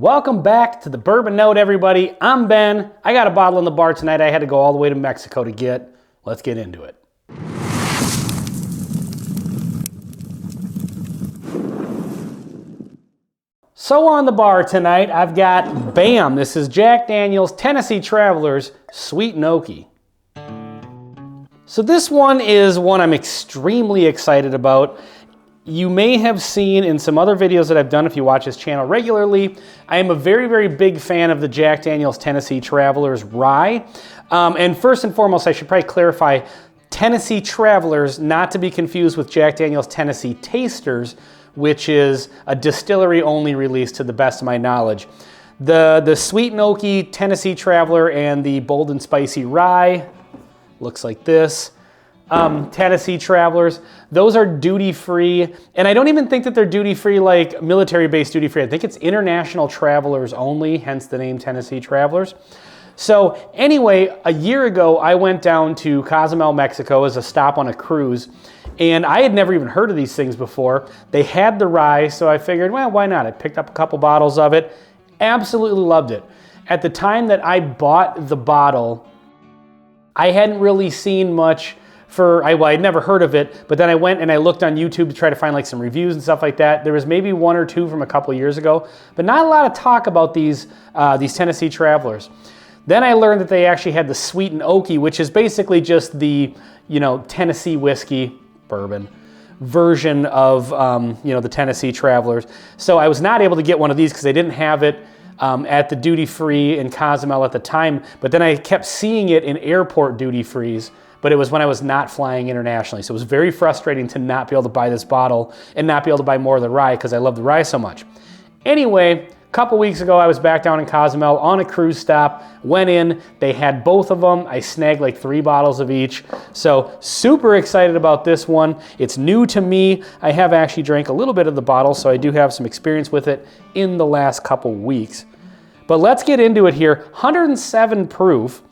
Welcome back to the Bourbon Note, everybody. I'm Ben. I got a bottle in the bar tonight I had to go all the way to Mexico to get. Let's get into it. So on the bar tonight, I've got BAM. This is Jack Daniel's Tennessee Travelers Sweet and Oaky. So this one is one I'm extremely excited about. You may have seen in some other videos that I've done if you watch this channel regularly, I am a very, very big fan of the Jack Daniel's Tennessee Travelers Rye. And first and foremost, I should probably clarify, Tennessee Travelers, not to be confused with Jack Daniel's Tennessee Tasters, which is a distillery-only release to the best of my knowledge. The Sweet and Oaky Tennessee Traveler and the Bold and Spicy Rye, looks like this. Tennessee Travelers, those are duty-free, and I don't even think that they're duty-free like military-based duty-free. I think it's international travelers only, hence the name Tennessee Travelers. So anyway, a year ago, I went down to Cozumel, Mexico as a stop on a cruise, and I had never even heard of these things before. They had the rye, so I figured, well, why not? I picked up a couple bottles of it, absolutely loved it. At the time that I bought the bottle, I hadn't really seen much I'd never heard of it, but then I went and I looked on YouTube to try to find like some reviews and stuff like that. There was maybe one or two from a couple years ago, but not a lot of talk about these Tennessee Travelers. Then I learned that they actually had the Sweet and Oaky, which is basically just the, Tennessee whiskey, bourbon, version of, the Tennessee Travelers. So I was not able to get one of these because they didn't have it at the duty-free in Cozumel at the time, but then I kept seeing it in airport duty-frees, but it was when I was not flying internationally. So it was very frustrating to not be able to buy this bottle and not be able to buy more of the rye because I love the rye so much. Anyway, a couple weeks ago, I was back down in Cozumel on a cruise stop, went in, they had both of them. I snagged like 3 bottles of each. So super excited about this one. It's new to me. I have actually drank a little bit of the bottle, so I do have some experience with it in the last couple weeks. But let's get into it here. 107 proof,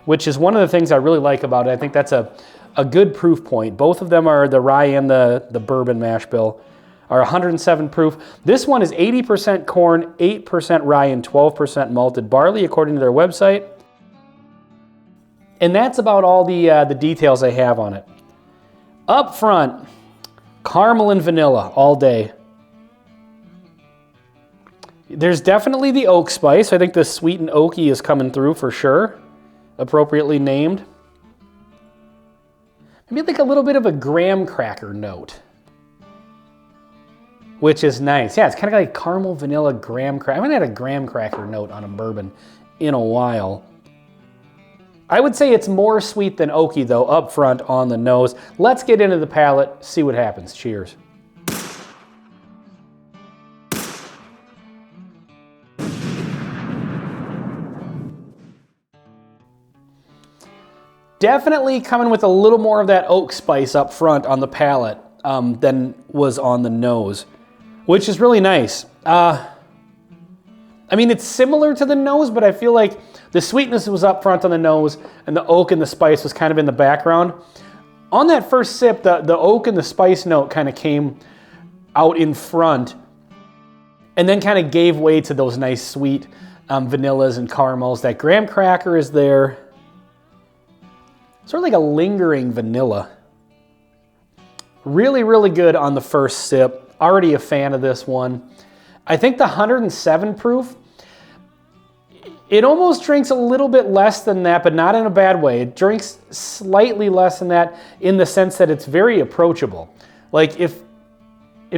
which is one of the things I really like about it. I think that's a good proof point. Both of them are the rye and the bourbon mash bill are 107 proof. This one is 80% corn, 8% rye, and 12% malted barley, according to their website. And that's about all the details I have on it. Up front, caramel and vanilla all day. There's definitely the oak spice. I think the Sweet and Oaky is coming through for sure. Appropriately named. Maybe like a little bit of a graham cracker note, which is nice. Yeah, it's kind of like caramel, vanilla, graham cracker. I haven't had a graham cracker note on a bourbon in a while. I would say it's more sweet than oaky though, up front on the nose. Let's get into the palate, see what happens. Cheers. Definitely coming with a little more of that oak spice up front on the palate than was on the nose, which is really nice. I mean, it's similar to the nose, but I feel like the sweetness was up front on the nose and the oak and the spice was kind of in the background. On that first sip, the oak and the spice note kind of came out in front and then kind of gave way to those nice sweet vanillas and caramels. That graham cracker is there. Sort of like a lingering vanilla. Really, really good on the first sip. Already a fan of this one. I think the 107 proof, it almost drinks a little bit less than that, but not in a bad way. It drinks slightly less than that in the sense that it's very approachable. Like if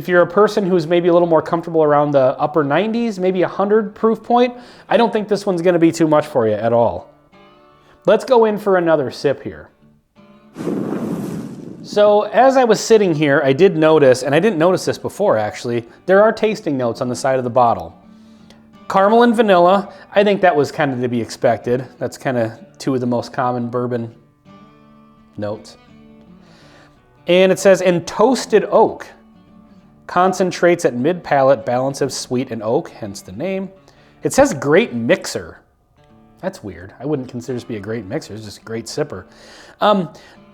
you're a person who's maybe a little more comfortable around the upper 90s, maybe 100 proof point, I don't think this one's gonna be too much for you at all. Let's go in for another sip here. So as I was sitting here, I did notice, and I didn't notice this before actually, there are tasting notes on the side of the bottle. Caramel and vanilla, I think that was kind of to be expected. That's kind of 2 of the most common bourbon notes. And it says, and toasted oak. Concentrates at mid-palate, balance of sweet and oak, hence the name. It says great mixer. That's weird. I wouldn't consider this to be a great mixer. It's just a great sipper.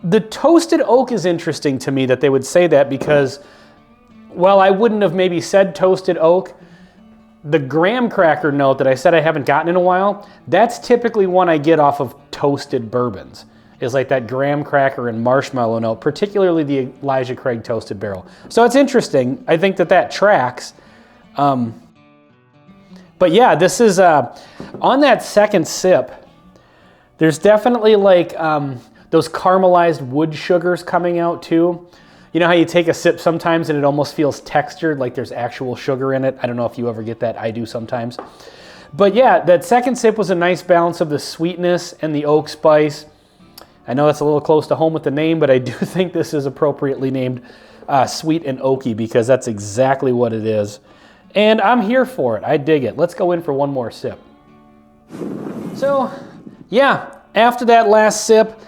The toasted oak is interesting to me that they would say that because, well, I wouldn't have maybe said toasted oak. the graham cracker note that I said I haven't gotten in a while, that's typically one I get off of toasted bourbons. Is like that graham cracker and marshmallow note, particularly the Elijah Craig Toasted Barrel. So it's interesting. I think that tracks. But yeah, this is, on that second sip, there's definitely like those caramelized wood sugars coming out too. You know how you take a sip sometimes and it almost feels textured, like there's actual sugar in it? I don't know if you ever get that. I do sometimes. But yeah, that second sip was a nice balance of the sweetness and the oak spice. I know that's a little close to home with the name, but I do think this is appropriately named Sweet and Oaky because that's exactly what it is. And I'm here for it. I dig it. Let's go in for one more sip. So, yeah, after that last sip,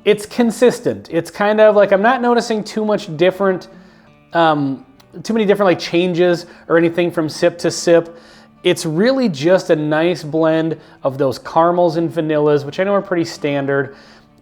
it's consistent. It's kind of like I'm not noticing too much different, too many different like changes or anything from sip to sip. It's really just a nice blend of those caramels and vanillas, which I know are pretty standard.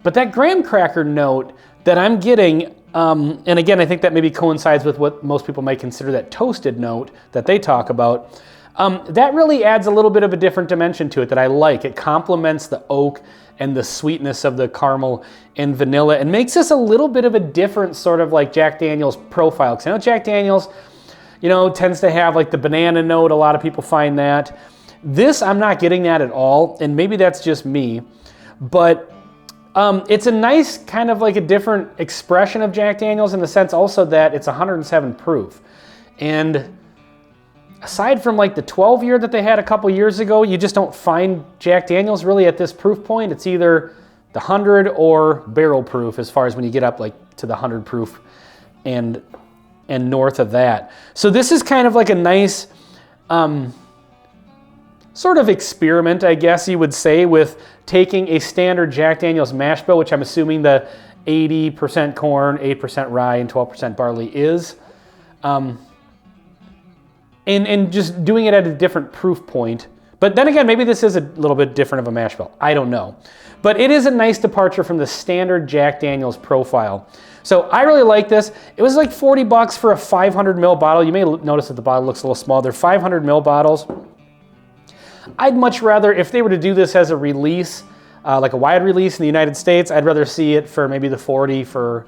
But that graham cracker note that I'm getting, and again, I think that maybe coincides with what most people might consider that toasted note that they talk about, that really adds a little bit of a different dimension to it that I like. It complements the oak and the sweetness of the caramel and vanilla and makes this a little bit of a different sort of like Jack Daniel's profile. Because I know Jack Daniel's, you know, tends to have like the banana note. A lot of people find that. This, I'm not getting that at all, and maybe that's just me, but it's a nice kind of like a different expression of Jack Daniel's in the sense also that it's 107 proof. And aside from like the 12 year that they had a couple years ago, you just don't find Jack Daniel's really at this proof point. It's either the 100 or barrel proof as far as when you get up like to the 100 proof and north of that. So this is kind of like a nice sort of experiment, I guess you would say, with taking a standard Jack Daniel's mash bill, which I'm assuming the 80% corn, 8% rye, and 12% barley is, and just doing it at a different proof point. But then again, maybe this is a little bit different of a mash bill. I don't know. But it is a nice departure from the standard Jack Daniel's profile. So I really like this. It was like 40 bucks for a 500 ml bottle. You may notice that the bottle looks a little small. They're 500 ml bottles. I'd much rather, if they were to do this as a release, like a wide release in the United States, I'd rather see it for maybe the 40 for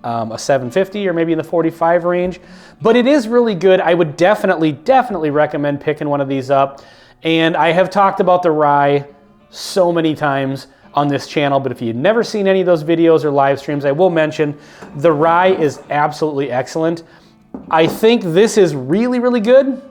a $7.50 or maybe in the 45 range. But it is really good. I would definitely recommend picking one of these up. And I have talked about the rye so many times on this channel, but if you've never seen any of those videos or live streams, I will mention the rye is absolutely excellent. I think this is really, really good.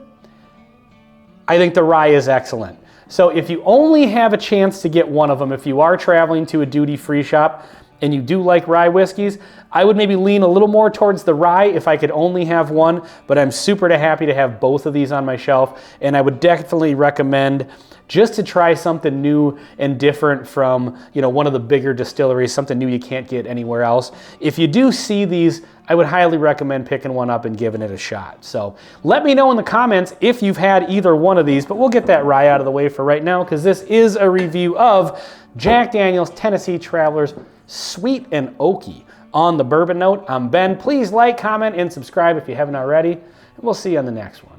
I think the rye is excellent. So if you only have a chance to get one of them, if you are traveling to a duty-free shop and you do like rye whiskeys, I would maybe lean a little more towards the rye if I could only have one, but I'm super happy to have both of these on my shelf, and I would definitely recommend just to try something new and different from, you know, one of the bigger distilleries, something new you can't get anywhere else. If you do see these, I would highly recommend picking one up and giving it a shot. So let me know in the comments if you've had either one of these, but we'll get that rye out of the way for right now because this is a review of Jack Daniel's Tennessee Travelers Sweet and Oaky on the bourbon note. I'm Ben. Please like, comment, and subscribe if you haven't already, and we'll see you on the next one.